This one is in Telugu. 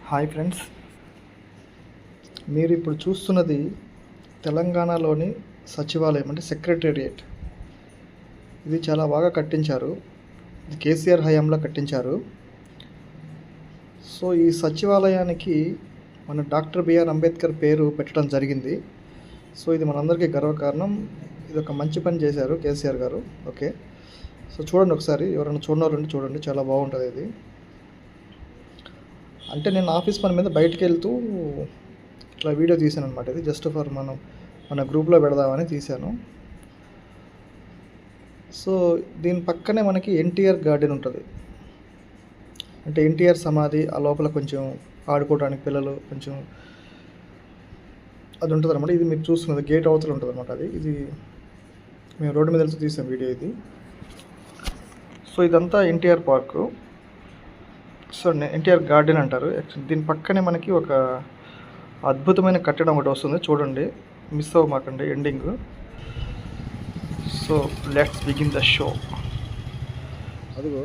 హాయ్ ఫ్రెండ్స్, మీరు ఇప్పుడు చూస్తున్నది తెలంగాణలోని సచివాలయం అంటే సెక్రటేరియట్. ఇది చాలా బాగా కట్టించారు. ఇది కేసీఆర్ హయాంలో కట్టించారు. సో ఈ సచివాలయానికి మన డాక్టర్ బిఆర్ అంబేద్కర్ పేరు పెట్టడం జరిగింది. సో ఇది మనందరికీ గర్వకారణం. ఇది ఒక మంచి పని చేశారు కేసీఆర్ గారు. ఓకే, సో చూడండి ఒకసారి, ఎవరైనా చూడనవారంటే చూడండి, చాలా బాగుంటుంది ఇది. అంటే నేను ఆఫీస్ పని మీద బయటికి వెళ్తూ ఇట్లా వీడియో తీశాను అనమాట. ఇది జస్ట్ ఫర్ మన గ్రూప్లో పెడదామని తీశాను. సో దీని పక్కనే మనకి ఎన్టీఆర్ గార్డెన్ ఉంటుంది. అంటే ఎన్టీఆర్ సమాధి, ఆ లోపల కొంచెం ఆడుకోవడానికి పిల్లలు కొంచెం అది ఉంటుంది అనమాట. ఇది మీరు చూస్తున్నది గేట్ అవతల ఉంటుంది అనమాట. ఇది మేము రోడ్డు మీద వెళ్తూ తీసాం వీడియో ఇది. సో ఇదంతా NTR park. So NTR garden అంటారు. దీని పక్కనే మనకి ఒక అద్భుతమైన కట్టడం ఒకటి వస్తుంది, చూడండి, మిస్ అవ్వమాకండి ending. So let's begin the show. అదిగో